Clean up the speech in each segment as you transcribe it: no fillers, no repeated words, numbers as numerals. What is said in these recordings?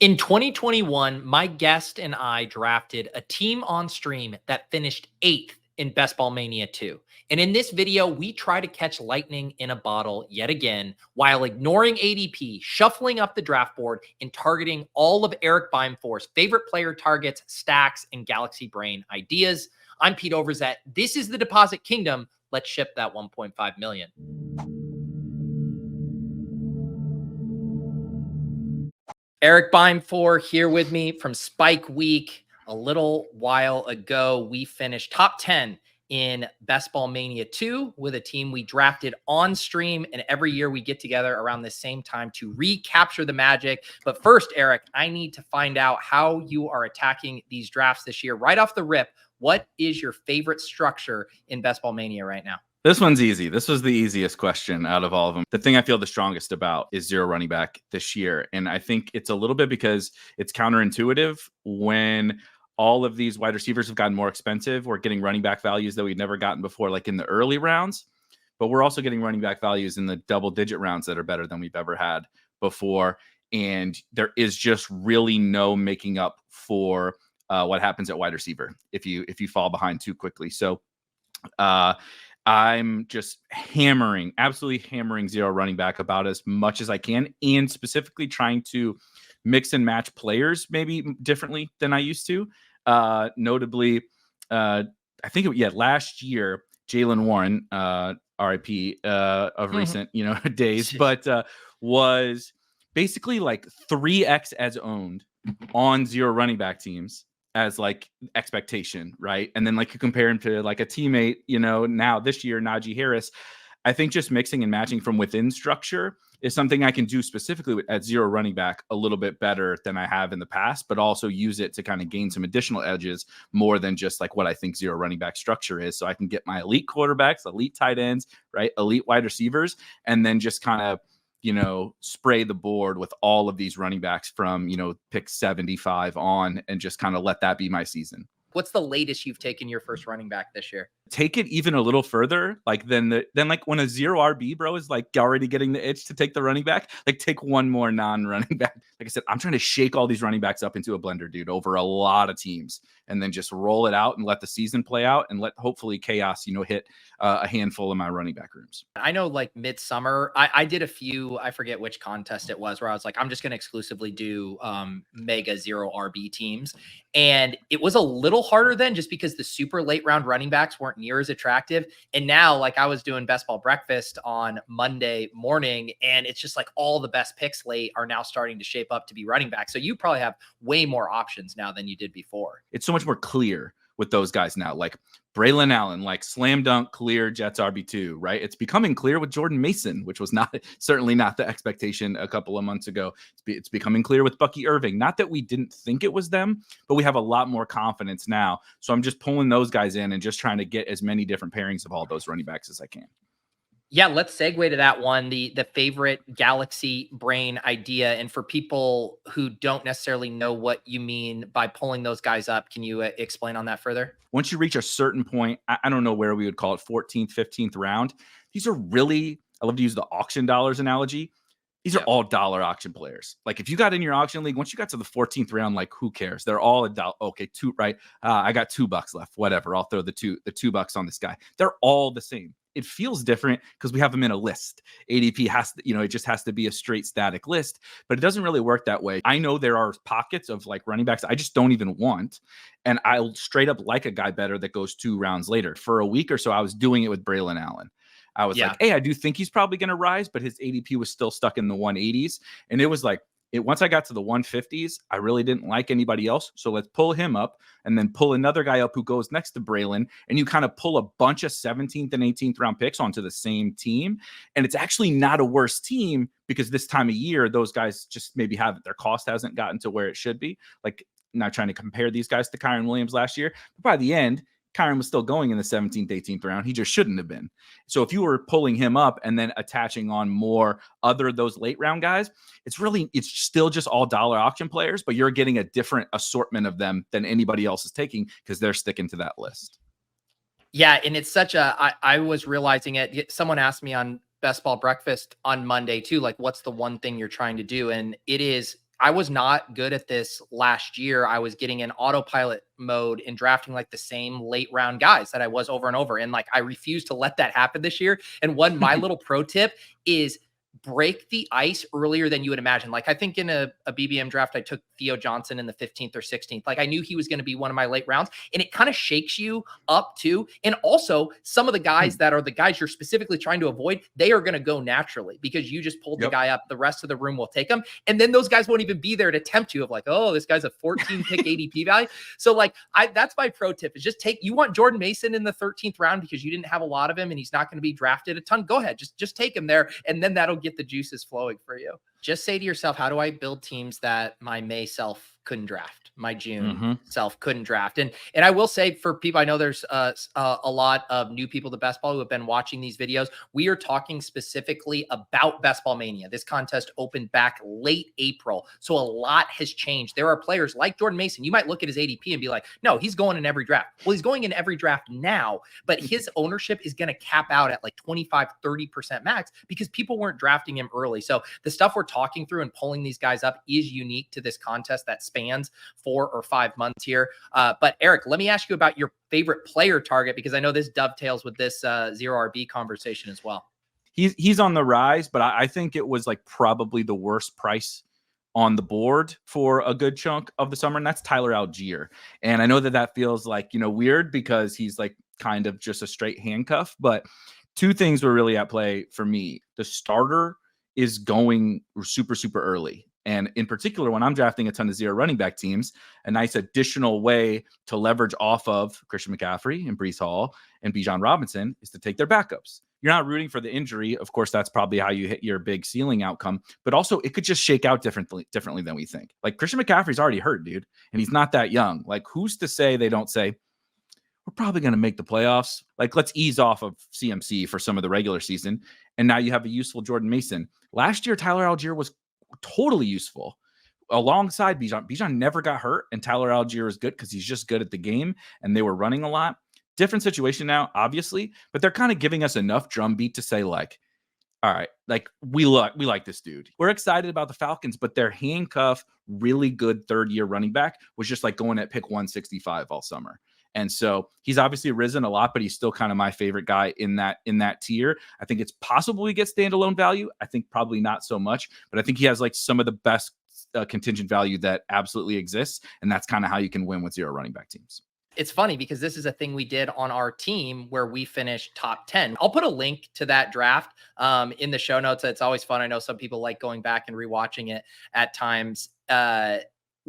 In 2021, my guest and I drafted a team on stream that finished 8th in Best Ball Mania 2. And in this video, we try to catch lightning in a bottle yet again while ignoring ADP, shuffling up the draft board, and targeting all of Erik Beimfohr's favorite player targets, stacks, and Galaxy Brain ideas. I'm Pete Overzet. This is the Deposit Kingdom. Let's ship that 1.5 million. Erik Beimfohr here with me from Spike Week. A little while ago, we finished top 10 in Best Ball Mania 2 with a team we drafted on stream. And every year we get together around the same time to recapture the magic. But first, Erik, I need to find out how you are attacking these drafts this year. Right off the rip, what is your favorite structure in Best Ball Mania right now? This one's easy. This was the easiest question out of all of them. The thing I feel the strongest about is zero running back this year. And I think it's a little bit because it's counterintuitive when all of these wide receivers have gotten more expensive. We're getting running back values that we've never gotten before, like in the early rounds. But we're also getting running back values in the double-digit rounds that are better than we've ever had before. And there is just really no making up for what happens at wide receiver if you fall behind too quickly. So I'm just absolutely hammering zero running back about as much as I can, and specifically trying to mix and match players maybe differently than I used to. Notably, I think last year, Jaylen Warren, RIP of recent days, but was basically like 3x as owned on zero running back teams as like expectation, right? And then like you compare him to like a teammate, now this year, Najee Harris. I think just mixing and matching from within structure is something I can do specifically at zero running back a little bit better than I have in the past, but also use it to kind of gain some additional edges more than just like what I think zero running back structure is. So I can get my elite quarterbacks, elite tight ends, right? Elite wide receivers, and then just kind of spray the board with all of these running backs from, pick 75 on and just kind of let that be my season. What's the latest you've taken your first running back this year? Take it even a little further, like then like when a zero RB bro is like already getting the itch to take the running back, like take one more non-running back. Like I said, I'm trying to shake all these running backs up into a blender, dude, over a lot of teams, and then just roll it out and let the season play out and let hopefully chaos, hit a handful of my running back rooms. I know like midsummer, I did a few, I forget which contest it was, where I was like, I'm just going to exclusively do mega zero RB teams. And it was a little harder then just because the super late round running backs weren't near as attractive. And now, like I was doing Best Ball Breakfast on Monday morning, and it's just like all the best picks late are now starting to shape up to be running back. So you probably have way more options now than you did before. It's so much more clear with those guys now, like Braylon Allen, like slam dunk, clear Jets RB2, right? It's becoming clear with Jordan Mason, which was certainly not the expectation a couple of months ago. It's becoming clear with Bucky Irving. Not that we didn't think it was them, but we have a lot more confidence now. So I'm just pulling those guys in and just trying to get as many different pairings of all those running backs as I can. Yeah, let's segue to that one, the favorite Galaxy Brain idea. And for people who don't necessarily know what you mean by pulling those guys up, can you explain on that further? Once you reach a certain point, I don't know where we would call it, 14th, 15th round. These are really, I love to use the auction dollars analogy. These are all dollar auction players. Like if you got in your auction league, once you got to the 14th round, like who cares? They're all a dollar. Okay, two, right? I got $2 left. Whatever. I'll throw the $2 on this guy. They're all the same. It feels different because we have them in a list. ADP has to, it just has to be a straight static list, but it doesn't really work that way. I know there are pockets of like running backs I just don't even want. And I'll straight up like a guy better that goes 2 rounds later. For a week or so, I was doing it with Braylon Allen. I was like, hey, I do think he's probably going to rise, but his ADP was still stuck in the 180s. And it was like, once I got to the 150s, I really didn't like anybody else. So let's pull him up and then pull another guy up who goes next to Braylon. And you kind of pull a bunch of 17th and 18th round picks onto the same team. And it's actually not a worse team because this time of year, those guys just maybe their cost hasn't gotten to where it should be. Like, not trying to compare these guys to Kyren Williams last year, but by the end, Kyren was still going in the 17th, 18th round. He just shouldn't have been. So if you were pulling him up and then attaching on more other those late round guys, it's still just all dollar auction players, but you're getting a different assortment of them than anybody else is taking because they're sticking to that list. Yeah, and it's such I was realizing it. Someone asked me on Best Ball Breakfast on Monday too, like, what's the one thing you're trying to do? And it is I was not good at this last year. I was getting in autopilot mode and drafting like the same late round guys that I was over and over. And like, I refuse to let that happen this year. And my little pro tip is break the ice earlier than you would imagine. Like, I think in a BBM draft, I took Theo Johnson in the 15th or 16th. Like, I knew he was going to be one of my late rounds, and it kind of shakes you up too. And also, some of the guys that are the guys you're specifically trying to avoid, they are going to go naturally because you just pulled the guy up. The rest of the room will take him. And then those guys won't even be there to tempt you of like, oh, this guy's a 14 pick ADP value. So like, that's my pro tip is just you want Jordan Mason in the 13th round because you didn't have a lot of him and he's not going to be drafted a ton. Go ahead. Just take him there. And then that'll get the juices flowing for you. Just say to yourself, how do I build teams that my May self couldn't draft, my June self couldn't draft? And I will say for people, I know there's a lot of new people to Best Ball who have been watching these videos. We are talking specifically about Best Ball Mania. This contest opened back late April, so a lot has changed. There are players like Jordan Mason. You might look at his ADP and be like, no, he's going in every draft. Well, he's going in every draft now, but his ownership is going to cap out at like 25, 30% max because people weren't drafting him early. So the stuff we're talking through and pulling these guys up is unique to this contest that spans 4 or 5 months here. But Erik, let me ask you about your favorite player target, because I know this dovetails with this zero RB conversation as well. He's on the rise, but I think it was like probably the worst price on the board for a good chunk of the summer, and that's Tyler Algier. And I know that feels like, weird because he's like kind of just a straight handcuff, but two things were really at play for me. The starter is going super, super early. And in particular, when I'm drafting a ton of zero running back teams, a nice additional way to leverage off of Christian McCaffrey and Breece Hall and Bijan Robinson is to take their backups. You're not rooting for the injury. Of course, that's probably how you hit your big ceiling outcome. But also, it could just shake out differently than we think. Like, Christian McCaffrey's already hurt, dude. And he's not that young. Like, who's to say they don't say, we're probably going to make the playoffs. Like, let's ease off of CMC for some of the regular season. And now you have a useful Jordan Mason. Last year, Tyler Algier was totally useful alongside Bijan. Bijan never got hurt, and Tyler Algier is good because he's just good at the game, and they were running a lot. Different situation now, obviously, but they're kind of giving us enough drumbeat to say, like, all right, like we like this dude. We're excited about the Falcons, but their handcuff, really good third-year running back was just like going at pick 165 all summer. And so he's obviously risen a lot, but he's still kind of my favorite guy in that tier. I think it's possible he gets standalone value. I think probably not so much, but I think he has like some of the best contingent value that absolutely exists. And that's kind of how you can win with zero running back teams. It's funny because this is a thing we did on our team where we finished top 10. I'll put a link to that draft in the show notes. It's always fun. I know some people like going back and rewatching it at times.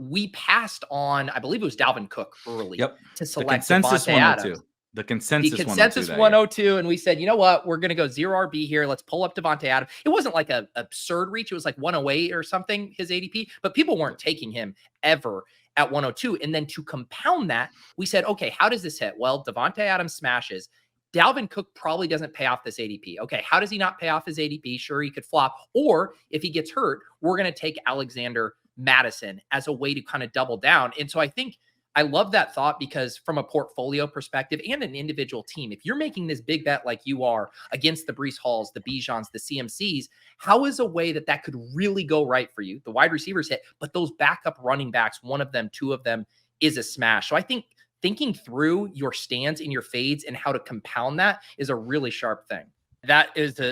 We passed on, I believe it was Dalvin Cook early to select Davante Adams. The consensus 102. And we said, you know what? We're going to go zero RB here. Let's pull up Davante Adams. It wasn't like an absurd reach. It was like 108 or something, his ADP, but people weren't taking him ever at 102. And then to compound that, we said, okay, how does this hit? Well, Davante Adams smashes. Dalvin Cook probably doesn't pay off this ADP. Okay, how does he not pay off his ADP? Sure, he could flop. Or if he gets hurt, we're going to take Alexander Madison as a way to kind of double down. And so I think I love that thought because from a portfolio perspective and an individual team, if you're making this big bet like you are against the Breece Halls, the Bijans, the CMCs, how is a way that could really go right for you? The wide receivers hit, but those backup running backs, one of them, two of them is a smash. So I think thinking through your stands and your fades and how to compound that is a really sharp thing. That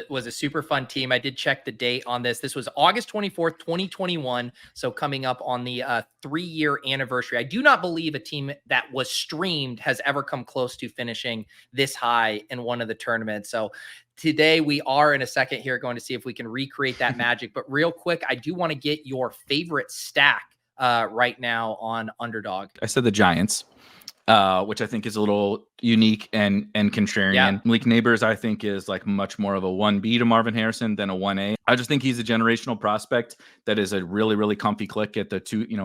was a super fun team. I did check the date on this. This was August 24th, 2021. So coming up on the 3-year anniversary. I do not believe a team that was streamed has ever come close to finishing this high in one of the tournaments. So today we are in a second here going to see if we can recreate that magic. But real quick, I do want to get your favorite stack right now on Underdog. I said the Giants. Which I think is a little unique and contrarian. Yeah. Malik Neighbors, I think, is like much more of a 1B to Marvin Harrison than a 1A. I just think he's a generational prospect that is a really, really comfy click at the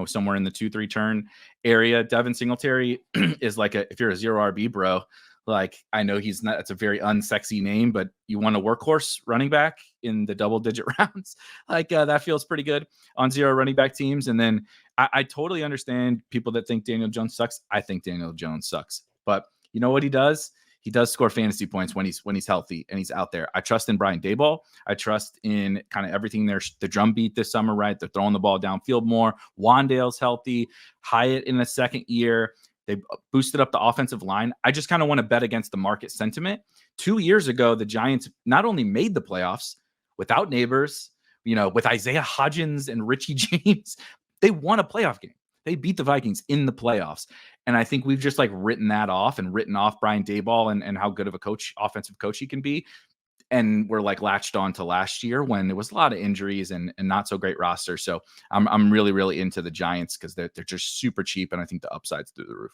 somewhere in the 2-3 turn area. Devin Singletary is like if you're a zero RB bro, like I know he's not, it's a very unsexy name, but you want a workhorse running back in the double-digit rounds. Like that feels pretty good on zero running back teams. And then I totally understand people that think Daniel Jones sucks. I think Daniel Jones sucks. But you know what he does? He does score fantasy points when he's healthy and he's out there. I trust in Brian Daboll. I trust in kind of everything there. The drum beat this summer, right? They're throwing the ball downfield more. Wandale's healthy. Hyatt in the second year. They boosted up the offensive line. I just kind of want to bet against the market sentiment. 2 years ago, the Giants not only made the playoffs without Neighbors, with Isaiah Hodgins and Richie James, they won a playoff game. They beat the Vikings in the playoffs. And I think we've just written that off and written off Brian Daboll and how good of a offensive coach he can be. And we're latched on to last year when there was a lot of injuries and not so great roster. So I'm really, really into the Giants because they're just super cheap. And I think the upside's through the roof.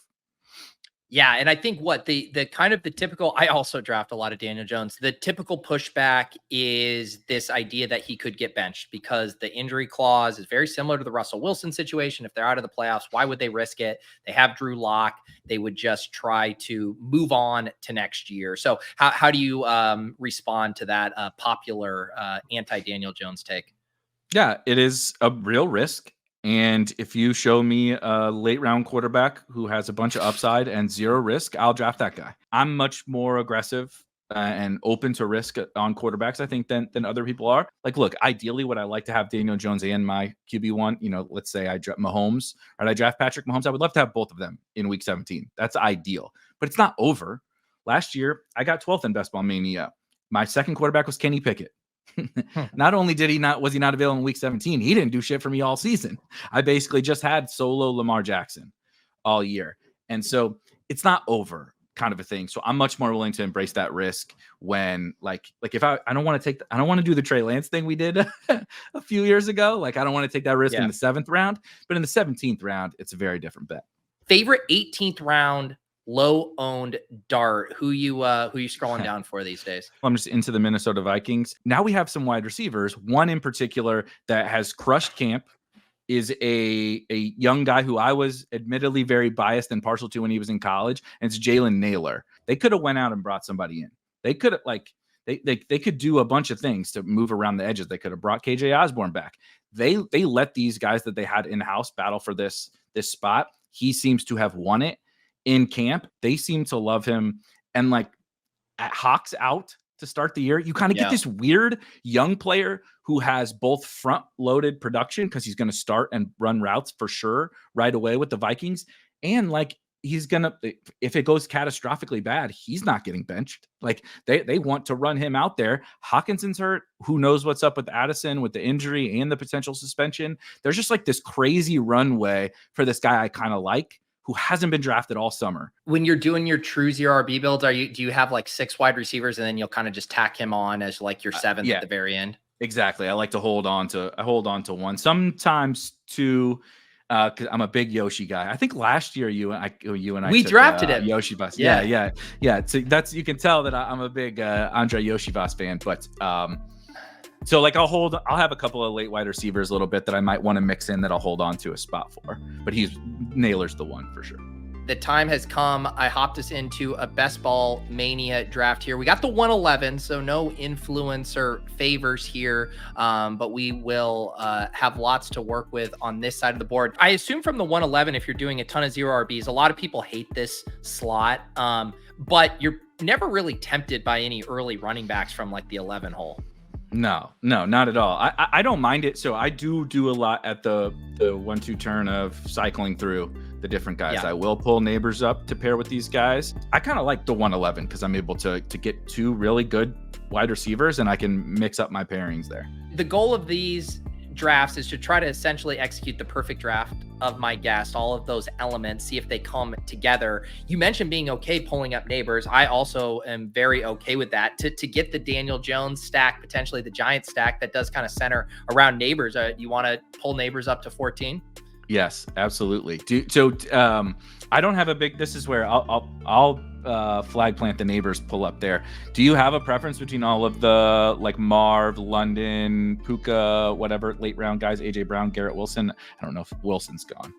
Yeah, and I think the kind of the typical, I also draft a lot of Daniel Jones. The typical pushback is this idea that he could get benched because the injury clause is very similar to the Russell Wilson situation. If they're out of the playoffs, why would they risk it? They have Drew Lock. They would just try to move on to next year. So how do you respond to that popular anti-Daniel Jones take? Yeah, it is a real risk. And if you show me a late round quarterback who has a bunch of upside and zero risk, I'll draft that guy. I'm much more aggressive and open to risk on quarterbacks, I think, than other people are. Look, ideally, would I like to have Daniel Jones and my QB1? Let's say I draft Mahomes, or I draft Patrick Mahomes. I would love to have both of them in week 17. That's ideal, but it's not over. Last year, I got 12th in Best Ball Mania. My second quarterback was Kenny Pickett. Not only was he not available in week 17, he didn't do shit for me all season. I basically just had solo Lamar Jackson all year. And so it's not over kind of a thing. So I'm much more willing to embrace that risk when if I don't want to do the Trey Lance thing we did a few years ago. I don't want to take that risk in the 7th round, but in the 17th round, it's a very different bet. Favorite 18th round low owned dart, who you scrolling down for these days? I'm just into the Minnesota Vikings. Now we have some wide receivers. One in particular that has crushed camp is a young guy who I was admittedly very biased and partial to when he was in college, and it's Jalen Naylor. They could have went out and brought somebody in. They could have they could do a bunch of things to move around the edges. They could have brought KJ Osborne back. They let these guys that they had in-house battle for this spot. He seems to have won it in camp. They seem to love him. And at Hawks out to start the year, you kind of get this weird young player who has both front loaded production because he's going to start and run routes for sure right away with the Vikings. And he's going to, if it goes catastrophically bad, he's not getting benched. They want to run him out there. Hawkinson's hurt. Who knows what's up with Addison with the injury and the potential suspension. There's just this crazy runway for this guy I kind of like, who hasn't been drafted all summer. When you're doing your true zero RB builds, do you have 6 wide receivers and then you'll kind of just tack him on as your 7th at the very end? Exactly. I like to hold on to one, sometimes two, because I'm a big Yoshi guy. I think last year you and I we drafted him. Yoshi Voss. Yeah. So you can tell that I'm a big Andre Yoshi Voss fan, but so I'll have a couple of late wide receivers a little bit that I might want to mix in that I'll hold on to a spot for, but Naylor's the one for sure. The time has come. I hopped us into a Best Ball Mania draft here. We got the 111, so no influencer favors here, but we will have lots to work with on this side of the board. I assume from the 111, if you're doing a ton of zero RBs, a lot of people hate this slot, but you're never really tempted by any early running backs from the 11 hole. No, not at all. I don't mind it. So I do a lot at the 1-2 turn of cycling through the different guys. I will pull Neighbors up to pair with these guys. I kind of like the 111 because I'm able to get 2 really good wide receivers and I can mix up my pairings there. The goal of these drafts is to try to essentially execute the perfect draft of my guest, all of those elements, see if they come together. You mentioned being okay pulling up Neighbors. I also am very okay with that. To get the Daniel Jones stack, potentially the Giant stack that does kind of center around Neighbors. You want to pull Neighbors up to 14? Yes, absolutely. I don't have a big, this is where I'll flag plant the Neighbors pull up there. Do you have a preference between all of the Marv, London, Puka, whatever late round guys, AJ Brown, Garrett Wilson? I don't know if Wilson's gone.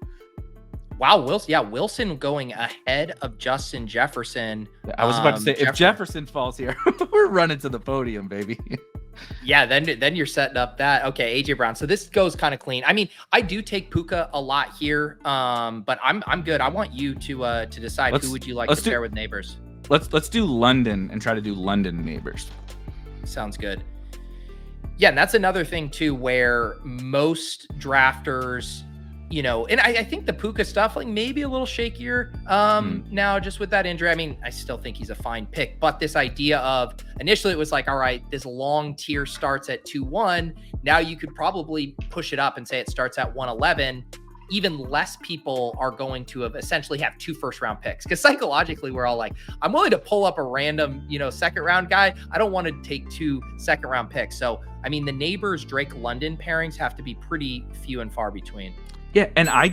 Wow, Wilson. Yeah, Wilson going ahead of Justin Jefferson. I was about to say, if Jefferson falls here, we're running to the podium, baby. Yeah, then you're setting up that. Okay, AJ Brown. So this goes kind of clean. I mean, I do take Puka a lot here, but I'm good. I want you to decide who would you like to pair with Neighbors. let's do London and try to do London neighbors. Sounds good. Yeah, and that's another thing too, where most drafters, you know, and I think the Puka stuff, like maybe a little shakier now just with that injury. I mean, I still think he's a fine pick, but this idea of initially it was like, all right, this long tier starts at 2-1. Now you could probably push it up and say it starts at 111. Even less people are going to have essentially have 2 first-round picks, because psychologically we're all like, I'm willing to pull up a random, you know, second-round guy. I don't want to take 2 second-round picks. So, I mean, the neighbors Drake London pairings have to be pretty few and far between. Yeah, and I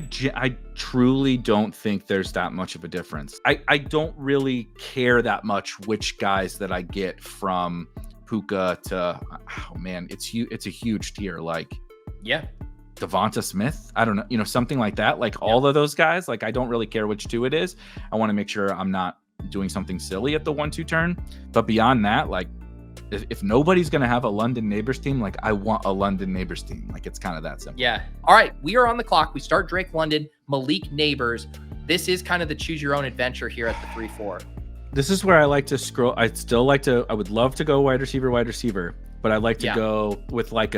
truly don't think there's that much of a difference. I don't really care that much which guys that I get from Puka to, oh man, it's a huge tier. Like, yeah, Devonta Smith, I don't know, you know, something like that. Like all of those guys, like I don't really care which 2 it is. I want to make sure I'm not doing something silly at the 1-2 turn. But beyond that, like if nobody's going to have a London neighbors team, like I want a London neighbors team. Like it's kind of that simple. Yeah. All right. We are on the clock. We start Drake London, Malik Neighbors. This is kind of the choose your own adventure here at the 3-4. This is where I like to scroll. I would love to go wide receiver, but I like to go with like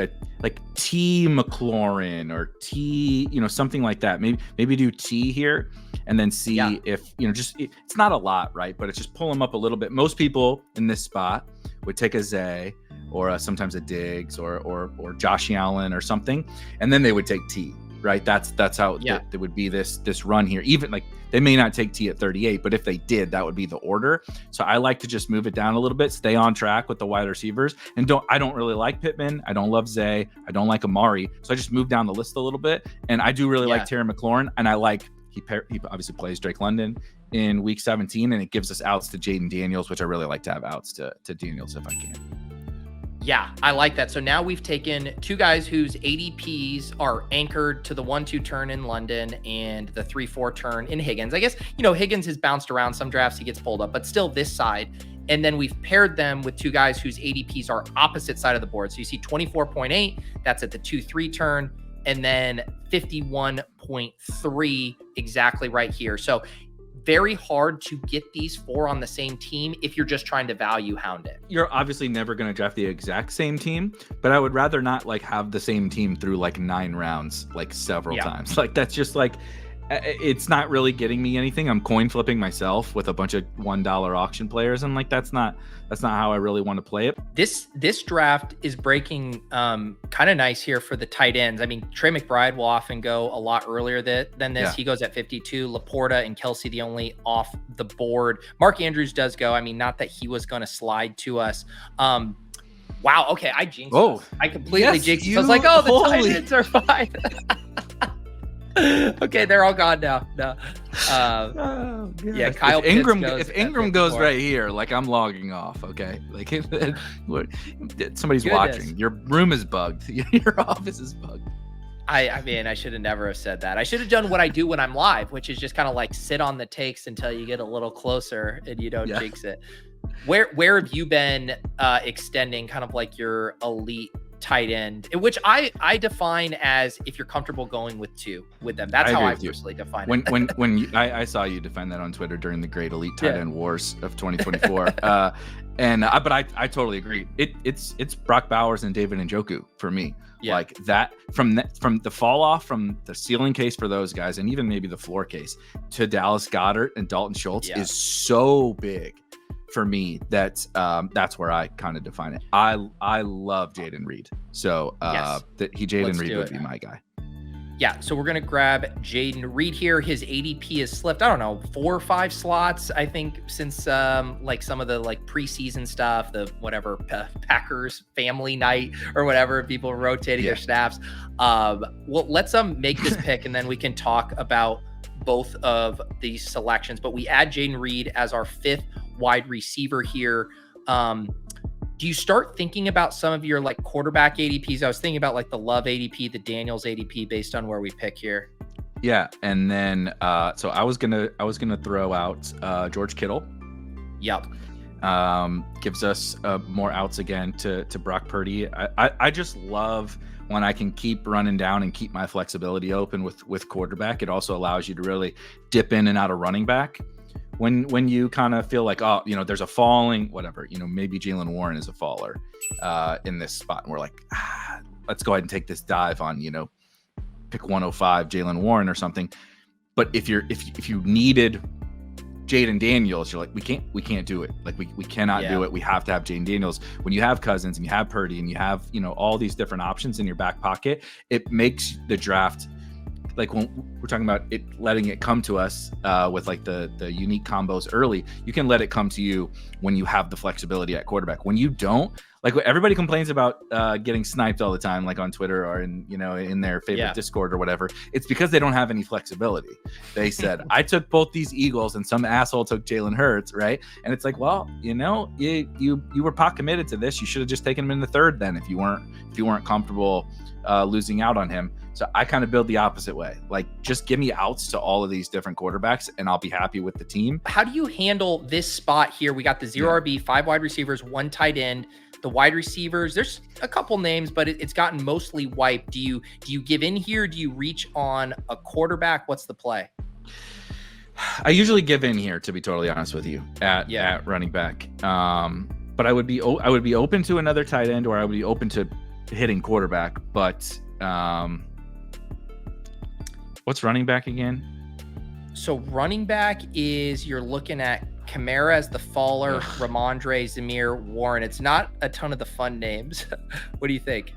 T McLaurin or T, you know, something like that. Maybe do T here and then see if, you know, it's not a lot, right? But it's just pull them up a little bit. Most people in this spot would take a Zay or sometimes a Diggs or Josh Allen or something, and then they would take T, right? That's how there would be this run here. Even like they may not take T at 38, but if they did, that would be the order. So I like to just move it down a little bit, stay on track with the wide receivers, and I don't really like Pittman, I don't love Zay, I don't like Amari, so I just move down the list a little bit. And I do really like Terry McLaurin, and I like he obviously plays Drake London in week 17, and it gives us outs to Jaden Daniels, which I really like to have outs to Daniels if I can. Yeah, I like that. So now we've taken 2 guys whose ADPs are anchored to the 1-2 turn in London and the 3-4 turn in Higgins. I guess, you know, Higgins has bounced around some drafts. He gets pulled up, but still this side. And then we've paired them with 2 guys whose ADPs are opposite side of the board. So you see 24.8, that's at the 2-3 turn, and then 51.3 exactly right here. So very hard to get these 4 on the same team if you're just trying to value hound it. You're obviously never going to draft the exact same team, but I would rather not like have the same team through like 9 rounds, like several times. Like that's just like, it's not really getting me anything. I'm coin flipping myself with a bunch of $1 auction players, and like that's not how I really want to play it. This draft is breaking kind of nice here for the tight ends. I mean, Trey McBride will often go a lot earlier than this. He goes at 52. Laporta and Kelsey the only off the board. Mark Andrews does go. I mean, not that he was going to slide to us. Wow. Okay, I jinxed us. I completely jinxed us. I was like, oh, the tight ends are fine. Okay, they're all gone now. No. Yeah, Kyle. If Ingram goes right here, like I'm logging off. Okay, like if somebody's watching. Your room is bugged. Your office is bugged. I mean, I should have never have said that. I should have done what I do when I'm live, which is just kind of like sit on the takes until you get a little closer and you don't jinx it. Where have you been extending kind of like your elite tight end, which I define as if you're comfortable going with 2 with them. That's how I personally define it. When I saw you define that on Twitter during the Great Elite Tight End Wars of 2024, but I totally agree. It's Brock Bowers and David Njoku for me. Like that from the fall off from the ceiling case for those guys, and even maybe the floor case to Dallas Goedert and Dalton Schultz is so big for me. That's where I kind of define it. I love Jaden Reed, so Jaden Reed would be my guy. Yeah, so we're gonna grab Jaden Reed here. His ADP has slipped, I don't know, 4 or 5 slots, I think, since like some of the like preseason stuff, the whatever Packers family night or whatever, people rotating their snaps. Well, let's make this pick and then we can talk about both of these selections. But we add Jaden Reed as our 5th wide receiver here. Do you start thinking about some of your like quarterback ADPs? I was thinking about like the Love ADP, the Daniels ADP based on where we pick here. Yeah, and then so I was gonna throw out George Kittle. Yep. Gives us more outs again to Brock Purdy. I just love when I can keep running down and keep my flexibility open with quarterback. It also allows you to really dip in and out of running back, when you kind of feel like, oh, there's a falling, whatever, maybe Jaylen Warren is a faller in this spot, and we're like, let's go ahead and take this dive on, pick 105 Jaylen Warren or something. But if you needed Jaden Daniels, you're like, we can't do it. Like we cannot do it. We have to have Jaden Daniels. When you have Cousins and you have Purdy and you have, all these different options in your back pocket, it makes the draft, like when we're talking about it, letting it come to us with like the unique combos early, you can let it come to you when you have the flexibility at quarterback. When you don't, like everybody complains about getting sniped all the time, like on Twitter or in their favorite Discord or whatever. It's because they don't have any flexibility. They said, I took both these Eagles and some asshole took Jalen Hurts, right? And it's like, well, you were pot committed to this. You should have just taken him in the third then if you weren't comfortable losing out on him. So I kind of build the opposite way. Like, just give me outs to all of these different quarterbacks and I'll be happy with the team. How do you handle this spot here? We got the 0 RB, 5 wide receivers, 1 tight end. The wide receivers, there's a couple names, but it's gotten mostly wiped. Do you give in here? Do you reach on a quarterback? What's the play? I usually give in here, to be totally honest with you, at running back. But I would be open to another tight end, or I would be open to hitting quarterback. But what's running back again? So running back is, you're looking at Kamara as the faller, Ramondre, Zamir, Warren. It's not a ton of the fun names. What do you think?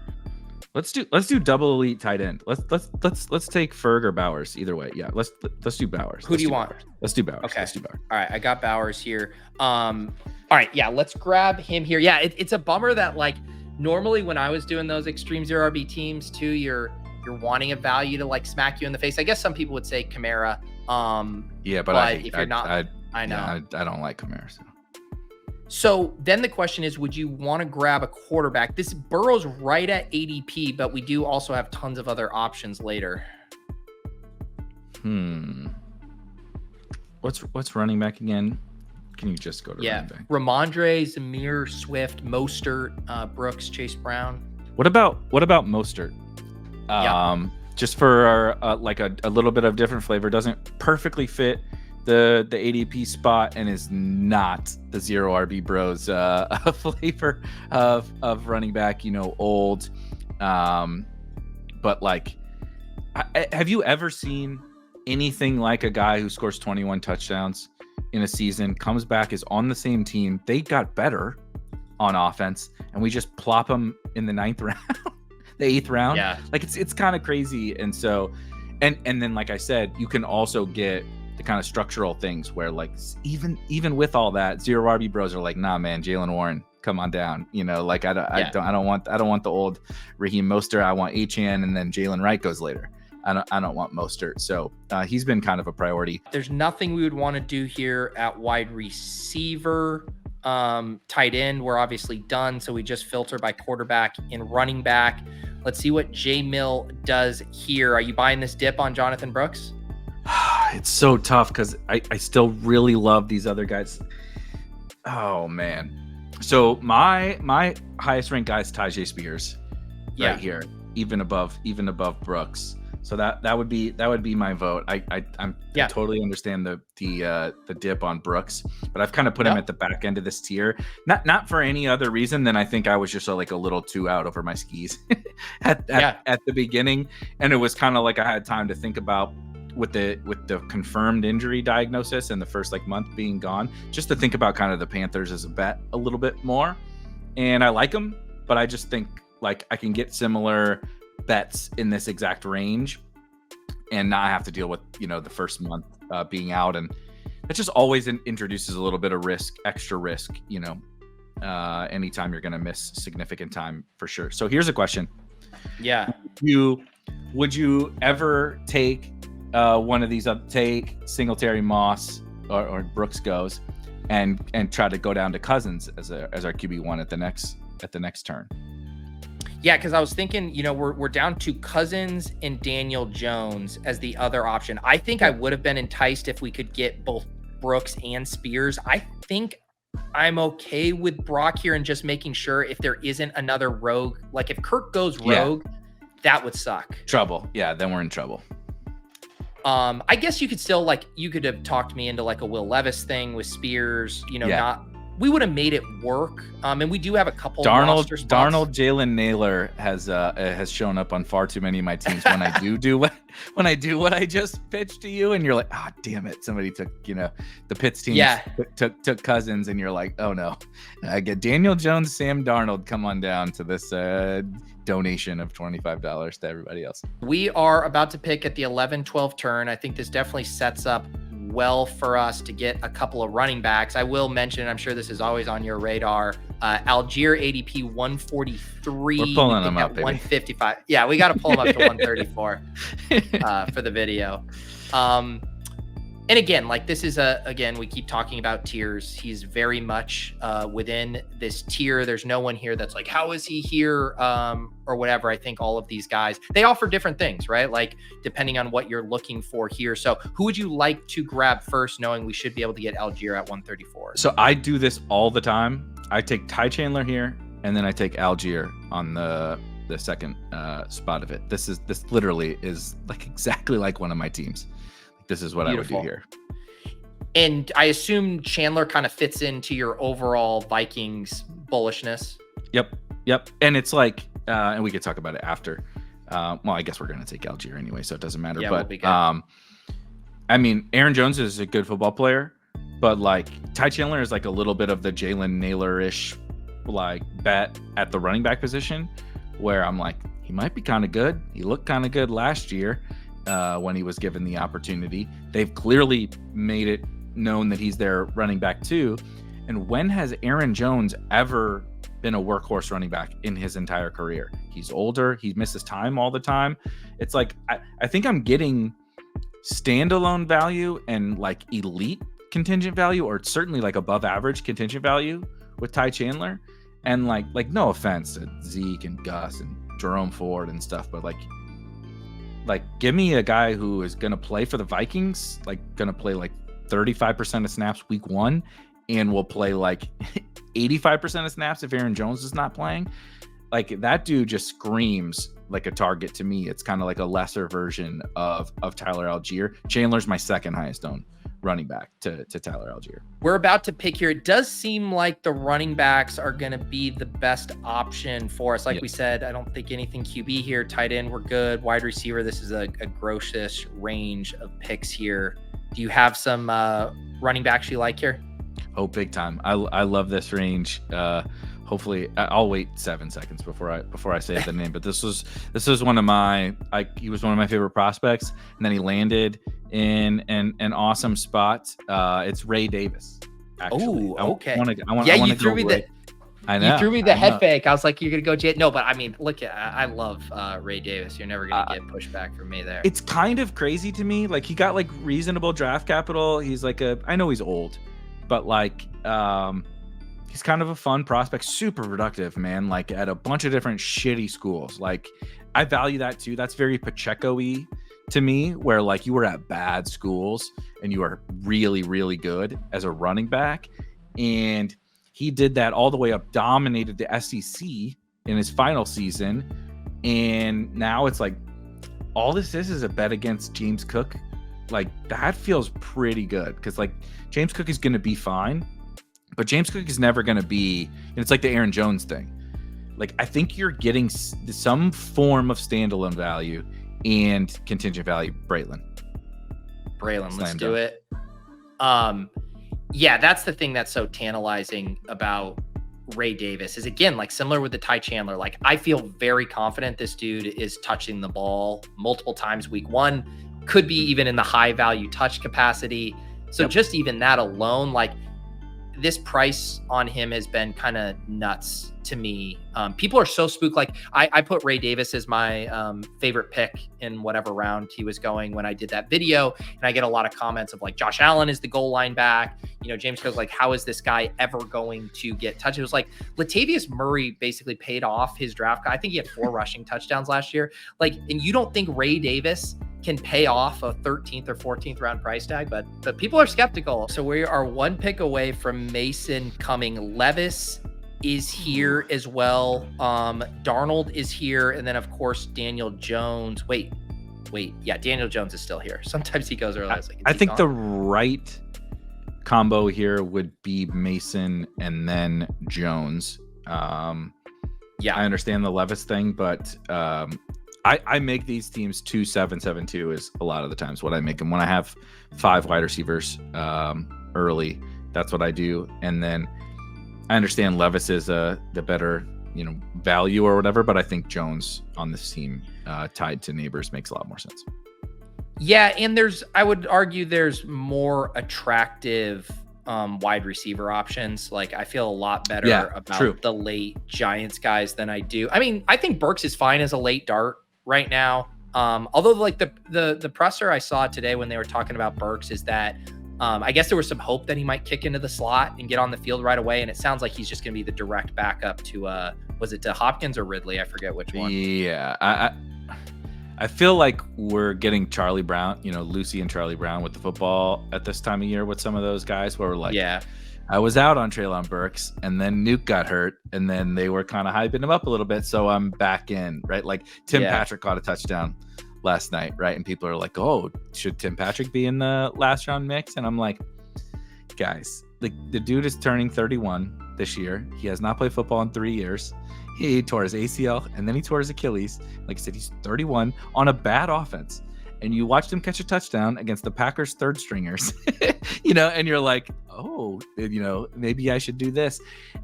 Let's do double elite tight end. Let's take Ferg or Bowers. Either way, yeah. Let's do Bowers. Who do you want? Bowers. Let's do Bowers. Okay. Let's do Bowers. All right, I got Bowers here. All right, yeah. Let's grab him here. Yeah, it's a bummer that, like, normally when I was doing those extreme 0 RB teams too, you're wanting a value to like smack you in the face. I guess some people would say Kamara. But if you're not, I know. I don't like Kamara. So then the question is, would you want to grab a quarterback? This Burrow's right at ADP, but we do also have tons of other options later. What's running back again? Can you just go to running back? Ramondre, Zamir, Swift, Mostert, Brooks, Chase Brown. What about Mostert? Just for like a little bit of different flavor, doesn't perfectly fit the ADP spot and is not the 0 RB bros flavor of running back, old. But like, have you ever seen anything like a guy who scores 21 touchdowns in a season, comes back, is on the same team? They got better on offense and we just plop them in the 9th round. The 8th round. Yeah. Like it's kind of crazy. And so, and then, like I said, you can also get the kind of structural things where, like, even with all that, 0 RB bros are like, nah, man, Jaylen Warren, come on down. Like I don't want the old Raheem Mostert. I want Achane, and then Jalen Wright goes later. I don't want Mostert. So he's been kind of a priority. There's nothing we would want to do here at wide receiver. Tight end, we're obviously done. So we just filter by quarterback. In running back, let's see what J Mill does here. Are you buying this dip on Jonathan Brooks? It's so tough because I still really love these other guys. Oh man. So my highest ranked guy is Tyjae Spears right here, even above Brooks. So that would be my vote. I totally understand the dip on Brooks, but I've kind of put him at the back end of this tier, not for any other reason than I think I was just like a little too out over my skis at the beginning, and it was kind of like I had time to think about with the confirmed injury diagnosis and the first like month being gone, just to think about kind of the Panthers as a bet a little bit more. And I like them, but I just think like I can get similar bets in this exact range and not have to deal with the first month being out, and it just always introduces a little bit of extra risk anytime you're going to miss significant time, for sure. So here's a question. Would you ever take one of these take Singletary, Moss, or Brooks goes and try to go down to Cousins as our QB1 at the next turn? Yeah, because I was thinking, we're down to Cousins and Daniel Jones as the other option. I think I would have been enticed if we could get both Brooks and Spears. I think I'm okay with Brock here and just making sure if there isn't another rogue. Like if Kirk goes rogue, that would suck. Trouble. Yeah, then we're in trouble. I guess you could still you could have talked me into like a Will Levis thing with Spears, Yeah. we would have made it work. And we do have a couple roster spots. Darnold Jalen Naylor has shown up on far too many of my teams when I do what I just pitched to you, and you're like, oh damn it, somebody took the Pitts team took Cousins, and you're like, oh no, I get Daniel Jones, Sam Darnold, come on down to this donation of $25 to everybody else. We are about to pick at the 11-12 turn. I think this definitely sets up well for us to get a couple of running backs. I will mention, I'm sure this is always on your radar, Algier ADP 143. We're pulling them up, 155. Yeah, we got to pull them up to 134 for the video. And again, this is again, we keep talking about tiers. He's very much within this tier. There's no one here that's like, how is he here? Or whatever. I think all of these guys, they offer different things, right? Depending on what you're looking for here. So who would you like to grab first, knowing we should be able to get Algier at 134? So I do this all the time. I take Ty Chandler here, and then I take Algier on the second spot of it. This literally is exactly like one of my teams. This is what Beautiful. I would do here. And I assume Chandler kind of fits into your overall Vikings bullishness. Yep. And it's and we could talk about it after. Well, I guess we're going to take Algier anyway, so it doesn't matter. Yeah, but we'll be good. I mean, Aaron Jones is a good football player, but Ty Chandler is a little bit of the Jalen Naylor-ish bet at the running back position, where I'm he might be kind of good. He looked kind of good last year. When he was given the opportunity. They've clearly made it known that he's their running back too. And when has Aaron Jones ever been a workhorse running back in his entire career? He's older. He misses time all the time. It's I think I'm getting standalone value and elite contingent value, or certainly above average contingent value with Ty Chandler. And no offense to Zeke and Gus and Jerome Ford and stuff, but give me a guy who is going to play for the Vikings, going to play 35% of snaps week 1, and will play 85% of snaps if Aaron Jones is not playing. That dude just screams like a target to me. It's kind of a lesser version of Tyler Algier. Chandler's my second highest owned running back to Tyler Algier. We're about to pick here. It does seem like the running backs are going to be the best option for us. We said, I don't think anything QB here. Tight end, we're good. Wide receiver, this is a grossish range of picks here. Do you have some running backs you like here? Oh, big time. I love this range. Hopefully, I'll wait 7 seconds before I say the name. But this was one of my he was one of my favorite prospects, and then he landed in an awesome spot. It's Ray Davis. Oh, okay. You threw me the head fake. I was like, you're gonna go Jay. No, but I mean, look, I love Ray Davis. You're never gonna get pushback from me there. It's kind of crazy to me. He got reasonable draft capital. He's I know he's old, but he's kind of a fun prospect, super productive, man, at a bunch of different shitty schools. I value that too. That's very Pacheco-y to me, where you were at bad schools and you are really, really good as a running back. And he did that all the way up, dominated the SEC in his final season. And now it's all this is a bet against James Cook. That feels pretty good, because James Cook is going to be fine. But James Cook is never going to be, and it's the Aaron Jones thing. I think you're getting some form of standalone value and contingent value. Braylon, let's do it. Yeah, that's the thing that's so tantalizing about Ray Davis is, again, similar with the Ty Chandler. I feel very confident this dude is touching the ball multiple times week 1, could be even in the high value touch capacity. So just even that alone, this price on him has been kind of nuts to me. People are so spooked. I put Ray Davis as my favorite pick in whatever round he was going when I did that video. And I get a lot of comments of Josh Allen is the goal line back. James goes how is this guy ever going to get touched? It was Latavius Murray basically paid off his draft. I think he had 4 rushing touchdowns last year. And you don't think Ray Davis can pay off a 13th or 14th round price tag, but people are skeptical. So we are 1 pick away from Mason coming. Levis is here as well. Darnold is here. And then of course, Daniel Jones. Wait, wait, yeah, Daniel Jones is still here. Sometimes he goes early. I think the right combo here would be Mason and then Jones. Yeah, I understand the Levis thing, but I make these teams 2-7-7-2 is a lot of the times what I make them. When I have 5 wide receivers early, that's what I do. And then I understand Levis is the better value or whatever, but I think Jones on this team tied to Neighbors makes a lot more sense. Yeah, and I would argue there's more attractive wide receiver options. Like I feel a lot better about the late Giants guys than I do. I mean, I think Burks is fine as a late dart right now. Although like the presser I saw today when they were talking about Burks is that I guess there was some hope that he might kick into the slot and get on the field right away. And it sounds like he's just going to be the direct backup to was it to Hopkins or Ridley? I forget which one. Yeah, I feel like we're getting Charlie Brown, Lucy and Charlie Brown with the football at this time of year with some of those guys where we're like, I was out on Treylon Burks and then Nuke got hurt and then they were kind of hyping him up a little bit. So I'm back in, right? Like Tim Patrick caught a touchdown last night, right? And people are like, oh, should Tim Patrick be in the last round mix? And I'm like, guys, the dude is turning 31 this year. He has not played football in 3 years. He tore his ACL and then he tore his Achilles. Like I said, he's 31 on a bad offense. And you watched him catch a touchdown against the Packers third stringers, and you're like, oh, maybe I should do this.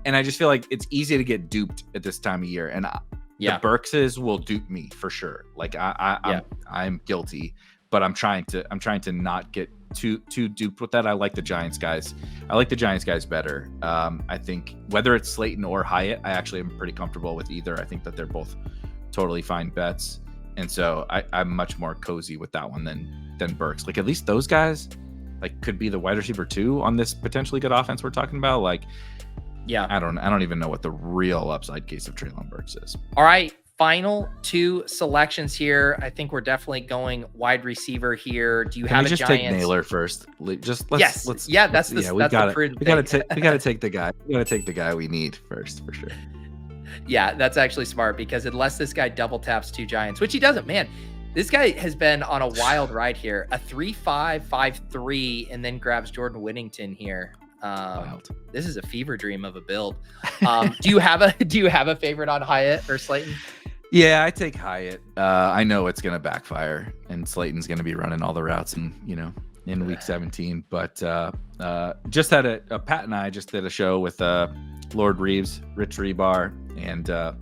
And I just feel like it's easy to get duped at this time of year. And the Burkses will dupe me for sure. Like I'm guilty, but I'm trying to not get too duped with that. I like the Giants guys. I like the Giants guys better. I think whether it's Slayton or Hyatt, I actually am pretty comfortable with either. I think that they're both totally fine bets. And so I'm much more cozy with that one than Burks. Like at least those guys like could be the wide receiver 2 on this potentially good offense we're talking about. Like, I don't even know what the real upside case of Treylon Burks is. All right. Final 2 selections here. I think we're definitely going wide receiver here. Do you have a just Giants? Take Naylor first? That's the prudent thing. We gotta take the guy. We gotta take the guy we need first for sure. Yeah, that's actually smart because unless this guy double taps 2 Giants, which he doesn't, man, this guy has been on a wild ride here. A 3-5, 5-3, and then grabs Jordan Whittington here. This is a fever dream of a build. Do you have a favorite on Hyatt or Slayton? Yeah, I take Hyatt. I know it's gonna backfire, and Slayton's gonna be running all the routes, in week 17. But just had Pat and I just did a show with Lord Reeves, Rich Rebar, and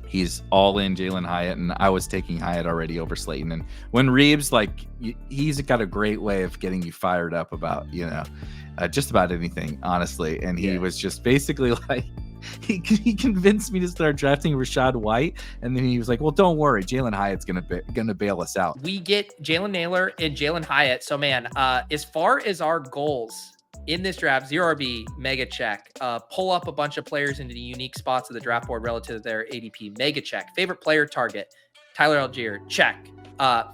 he's all in Jalen Hyatt, and I was taking Hyatt already over Slayton. And when Reeves, he's got a great way of getting you fired up about just about anything, honestly. And he was just basically like, he convinced me to start drafting Rashad White, and then he was like, well, don't worry, Jalen Hyatt's gonna bail us out. We get Jalen Naylor and Jalen Hyatt. So man, as far as our goals in this draft, 0RB, mega check. Pull up a bunch of players into the unique spots of the draft board relative to their ADP, mega check. Favorite player target, Tyler Algier, check.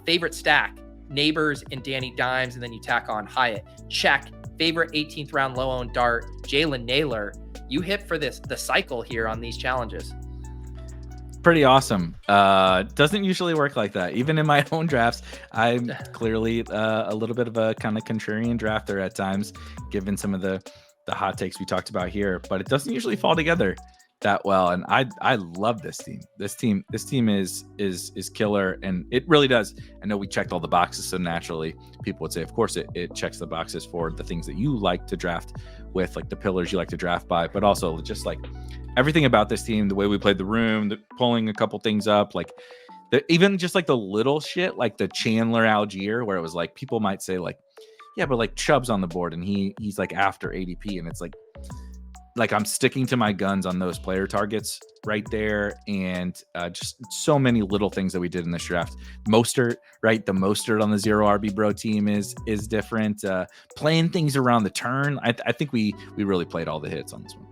Favorite stack, Neighbors and Danny Dimes, and then you tack on Hyatt, check. Favorite 18th round low owned dart, Jalen Naylor. You hit for the cycle here on these challenges. Pretty awesome. Doesn't usually work like that. Even in my own drafts, I'm clearly a little bit of a kind of contrarian drafter at times, given some of the hot takes we talked about here. But it doesn't usually fall together that well. And I love this team. This team is killer, and it really does. I know we checked all the boxes, so naturally people would say, of course, it checks the boxes for the things that you like to draft with, like the pillars you like to draft by, but also just like everything about this team, the way we played the room, pulling a couple things up, like even just like the little shit, like the Chandler Algier, where it was like people might say like, yeah, but like Chubb's on the board and he's like after ADP, and it's like I'm sticking to my guns on those player targets right there, and just so many little things that we did in this draft. Mostert, right? The Mostert on the 0RB bro team is different. Playing things around the turn. I think we really played all the hits on this one.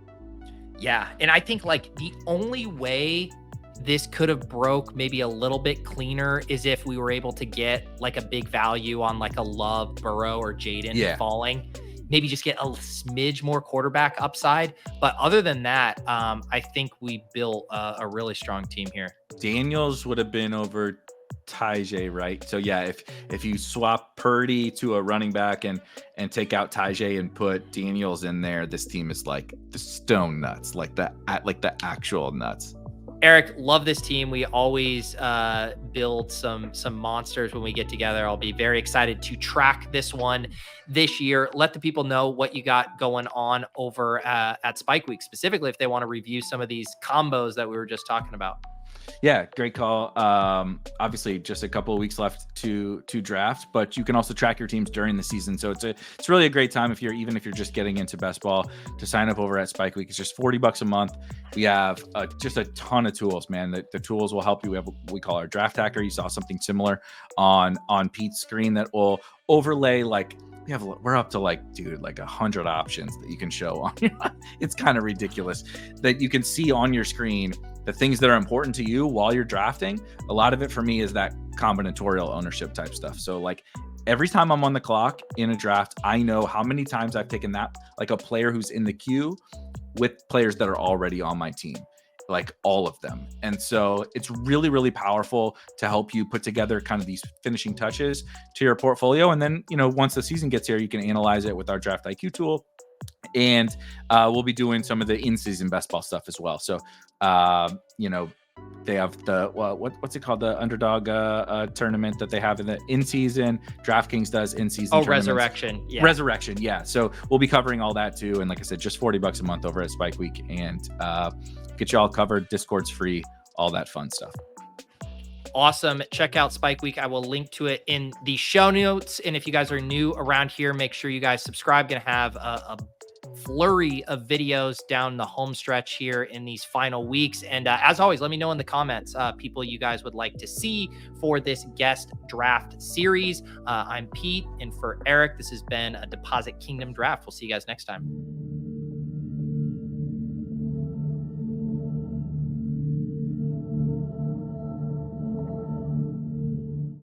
Yeah, and I think like the only way this could have broke maybe a little bit cleaner is if we were able to get like a big value on like a Love, Burrow, or Jaden falling. Maybe just get a smidge more quarterback upside. But other than that, I think we built a really strong team here. Daniels would have been over Tajay, right? So yeah, if you swap Purdy to a running back and take out Tajay and put Daniels in there, this team is like the stone nuts, like the actual nuts. Erik, love this team. We always build some monsters when we get together. I'll be very excited to track this one this year. Let the people know what you got going on over at Spike Week, specifically if they want to review some of these combos that we were just talking about. Yeah, great call. Obviously, just a couple of weeks left to draft, but you can also track your teams during the season. So it's really a great time if you're just getting into best ball to sign up over at Spike Week. It's just $40 a month. We have just a ton of tools, man. The tools will help you. We have what we call our draft hacker. You saw something similar on Pete's screen that will overlay like. We're up to like 100 options that you can show on. It's kind of ridiculous that you can see on your screen the things that are important to you while you're drafting. A lot of it for me is that combinatorial ownership type stuff. So like every time I'm on the clock in a draft, I know how many times I've taken that, like a player who's in the queue with players that are already on my team, like all of them. And so it's really, really powerful to help you put together kind of these finishing touches to your portfolio. And then, once the season gets here, you can analyze it with our Draft IQ tool. And we'll be doing some of the in-season best ball stuff as well. So, they have the what's it called, the Underdog tournament that they have in the in-season. DraftKings does in-season. Resurrection. Yeah. Resurrection. Yeah. So we'll be covering all that too. And like I said, just $40 a month over at Spike Week, and get you all covered. Discord's free, all that fun stuff. Awesome. Check out Spike Week. I will link to it in the show notes. And if you guys are new around here, make sure you guys subscribe. Going to have a flurry of videos down the home stretch here in these final weeks. And as always, let me know in the comments, people you guys would like to see for this guest draft series. I'm Pete, and for Erik, this has been a Deposit Kingdom draft. We'll see you guys next time.